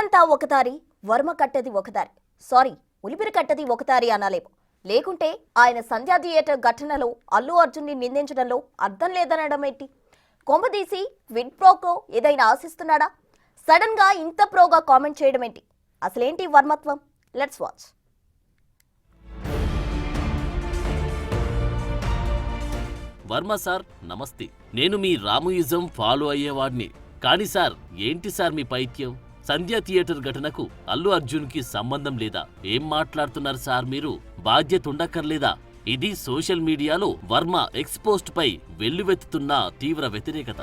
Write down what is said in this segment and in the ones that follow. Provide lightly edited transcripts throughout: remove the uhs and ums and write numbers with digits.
జగనంతా ఒకదారి, Varma కట్టది ఒకదారి. Sorry, ఉలిపిరి కట్టది ఒకదారి అనాలేమో. లేకుంటే ఆయన సంధ్యా theatre ఘటనలో అల్లు అర్జున్ని నిందించడంలో అర్థం లేదనడం ఏంటి? కొంపదీసి విడ్ ప్రోకో ఏదైనా ఆశిస్తున్నాడా? సడన్ గా ఇంత ప్రోగా కామెంట్ చేయడం ఏంటి? అసలేంటి వర్మత్వం? Let's watch. వర్మ సార్ నమస్తే. నేను మీ రాముయిజం ఫాలో అయ్యేవాడిని. కానీ సార్, ఏంటి సార్ మీ పైత్యం? సంధ్యా థియేటర్ ఘటనకు అల్లు అర్జున్కి సంబంధం లేదా? ఏం మాట్లాడుతున్నారు సార్ మీరు? బాధ్యత ఉండక్కర్లేదా? ఇది సోషల్ మీడియాలో వర్మ ఎక్స్పోస్ట్ పై వెల్లువెత్తుతున్న తీవ్ర వ్యతిరేకత.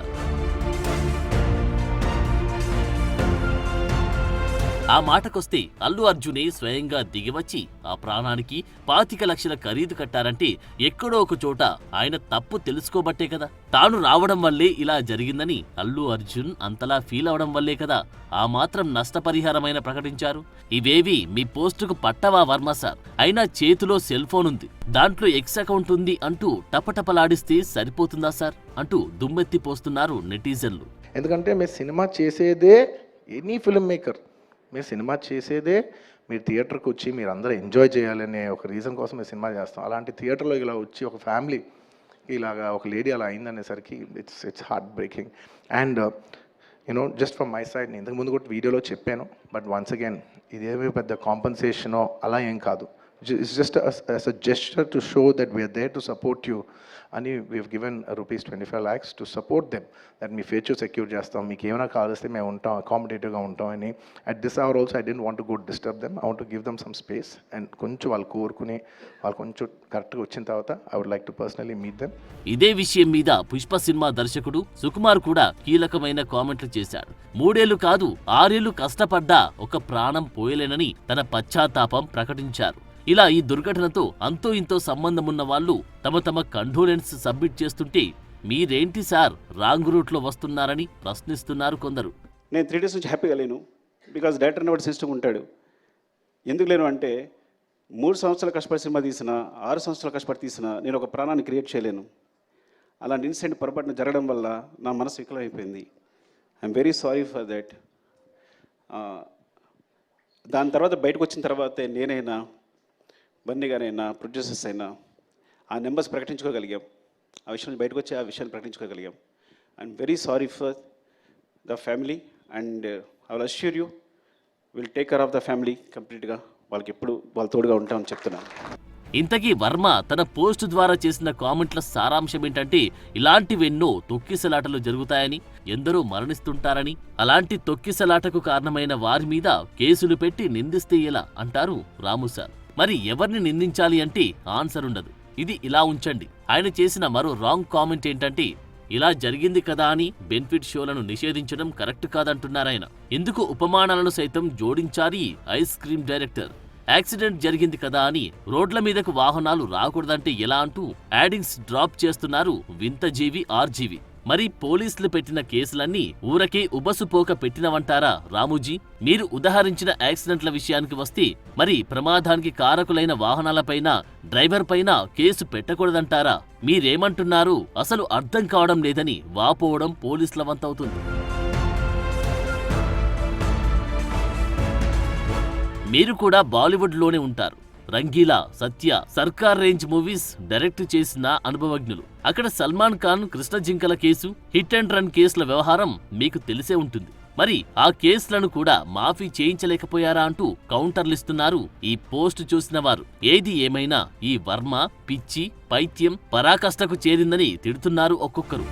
ఆ మాటకొస్తే అల్లు అర్జునే స్వయంగా దిగివచ్చి ఆ ప్రాణానికి 25 లక్షల ఖరీదు కట్టారంటే ఎక్కడో ఒక చోట ఆయన తప్పు తెలుసుకోబట్టే కదా. తాను రావడం వల్లే ఇలా జరిగిందని అల్లు అర్జున్ అంతలా ఫీల్ అవడం వల్లే కదా ఆ మాత్రం నష్టపరిహారమైన ప్రకటించారు. ఇవేవి మీ పోస్టుకు పట్టవా వర్మ సార్? అయినా చేతిలో సెల్ ఫోన్ ఉంది, దాంట్లో ఎక్స్ అకౌంట్ ఉంది అంటూ టపటపలాడిస్తే సరిపోతుందా సార్ అంటూ దుమ్మెత్తి పోస్తున్నారు నెటిజన్లు. ఎందుకంటే మీరు సినిమా చేసేదే ఎనీ ఫిల్మ్ మేకర్, మీరు సినిమా చేసేదే మీరు థియేటర్కి వచ్చి మీరు అందరూ ఎంజాయ్ చేయాలనే ఒక రీజన్ కోసం మేము సినిమా చేస్తాం. అలాంటి థియేటర్లో ఇలా వచ్చి ఒక ఫ్యామిలీ ఇలాగా ఒక లేడీ అలా అయిందనేసరికి it's heart breaking. And you know just from my side, నేను ఇంతకుముందు కూడా వీడియోలో చెప్పాను, బట్ వన్స్ అగైన్ ఇదేమీ పెద్ద కాంపన్సేషనో అలా ఏం కాదు. It's just as a gesture to show that we are there to support you. And we've given rupees 25 lakhs to support them. That మీ ఫ్యూచర్ సెక్యూర్ చేస్తాం, మీకు ఏమైనా కావాల్స్తే మేము ఉంటాం, అకామిడేటివ్గా ఉంటాం అని. At this hour also I don't want to go disturb them. I want to give them some space. And కొంచెం వాళ్ళు కోరుకుని వాళ్ళు కొంచెం కరెక్ట్గా వచ్చిన తర్వాత I would like to personally meet them. ఇదే విషయం మీద పుష్ప సినిమా దర్శకుడు సుకుమార్ కూడా కీలకమైన కామెంట్లు చేశాడు. 3 ఏళ్లు కాదు 6 ఏళ్లు కష్టపడ్డా ఒక ప్రాణం పోయలేనని తన పశ్చాత్తాపం ప్రకటించారు. ఇలా ఈ దుర్ఘటనతో అంతో ఇంతో సంబంధమున్న వాళ్ళు తమ కండోలెన్స్ సబ్మిట్ చేస్తుంటే మీరేంటి సార్ రాంగ్ రూట్లో వస్తున్నారని ప్రశ్నిస్తున్నారు కొందరు. నేను 3 days నుంచి హ్యాపీగా లేను. బికాజ్ డైరెక్టర్ అనేవాడు సిస్టమ్ ఉంటాడు. ఎందుకు లేను అంటే 3 సంవత్సరాలు కష్టపడి సినిమా తీసిన, 6 సంవత్సరాలు కష్టపడి తీసిన నేను ఒక ప్రాణాన్ని క్రియేట్ చేయలేను. అలాంటి ఇన్సిడెంట్ పొరపాటున జరగడం వల్ల నా మనసు వికలమైపోయింది. I'm very sorry for that. దాని తర్వాత బయటకు వచ్చిన తర్వాతే నేనైనా బన్నీ గారైనా ప్రొడ్యూసర్స్ అయినా ఆ నెంబర్స్ ప్రకటించుకోగలిగాం. ఆ విషయం బయటకు వచ్చి ఆ విషయాన్ని ప్రకటించుకోగలిగాం. I'm very sorry for the family and I will assure you will take care of the family కంప్లీట్గా. వాళ్ళకి ఎప్పుడు వాళ్ళ తోడుగా ఉంటామని చెప్తున్నాను. ఇంతకీ వర్మ తన పోస్టు ద్వారా చేసిన కామెంట్ల సారాంశం ఏంటంటే ఇలాంటివెన్నో తొక్కిసలాటలు జరుగుతాయని, ఎందరో మరణిస్తుంటారని, అలాంటి తొక్కిసలాటకు కారణమైన వారి మీద కేసులు పెట్టి నిందిస్తే ఎలా అంటారు రాము సార్. మరి ఎవరిని నిందించాలి అంటే ఆన్సర్ ఉండదు. ఇది ఇలా ఉంచండి. ఆయన చేసిన మరో రాంగ్ కామెంట్ ఏంటంటే ఇలా జరిగింది కదా అని బెనిఫిట్ షోలను నిషేధించడం కరెక్ట్ కాదంటున్నారాయన. ఇందుకు ఉపమానాలను సైతం జోడించారి ఐస్ క్రీమ్ డైరెక్టర్. యాక్సిడెంట్ జరిగింది కదా అని రోడ్ల మీదకు వాహనాలు రాకూడదంటే ఎలా అంటూ యాడింగ్స్ డ్రాప్ చేస్తున్నారు వింత జీవి ఆర్జీవి. మరి పోలీసులు పెట్టిన కేసులన్నీ ఊరకే ఉబసుపోక పెట్టినవంటారా రాముజీ? మీరు ఉదహరించిన యాక్సిడెంట్ల విషయానికి వస్తే మరి ప్రమాదానికి కారకులైన వాహనాలపైన, డ్రైవర్ పైన కేసు పెట్టకూడదంటారా? మీరేమంటున్నారు? అసలు అర్థం కావడం లేదని వాపోవడం పోలీసుల వంతవుతుంది. మీరు కూడా బాలీవుడ్లోనే ఉంటారు. రంగీలా, సత్య, సర్కార్ రేంజ్ మూవీస్ డైరెక్ట్ చేసిన అనుభవజ్ఞులు. అక్కడ సల్మాన్ ఖాన్ కృష్ణ జింకల కేసు, హిట్ అండ్ రన్ కేసుల వ్యవహారం మీకు తెలిసే ఉంటుంది. మరి ఆ కేసులను కూడా మాఫీ చేయించలేకపోయారా అంటూ కౌంటర్లిస్తున్నారు ఈ పోస్ట్ చూసిన వారు. ఏది ఏమైనా ఈ వర్మ పిచ్చి, పైత్యం, పరాకష్టకు చేరిందని తిడుతున్నారు ఒక్కొక్కరు.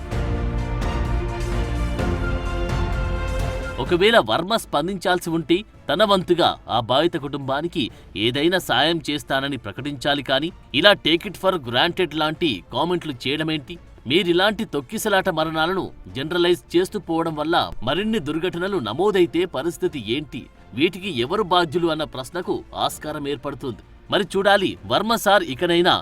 ఒకవేళ వర్మ స్పందించాల్సి ఉంటే తన వంతుగా ఆ బాధిత కుటుంబానికి ఏదైనా సాయం చేస్తానని ప్రకటించాలి కానీ ఇలా టేక్ ఇట్ ఫర్ గ్రాంటెడ్ లాంటి కామెంట్లు చేయడమేంటి? మీరిలాంటి తొక్కిసలాట మరణాలను జనరలైజ్ చేస్తూ పోవడం వల్ల మరిన్ని దుర్ఘటనలు నమోదైతే పరిస్థితి ఏంటి? వీటికి ఎవరు బాధ్యులు అన్న ప్రశ్నకు ఆస్కారం ఏర్పడుతుంది. మరి చూడాలి వర్మ సార్ ఇకనైనా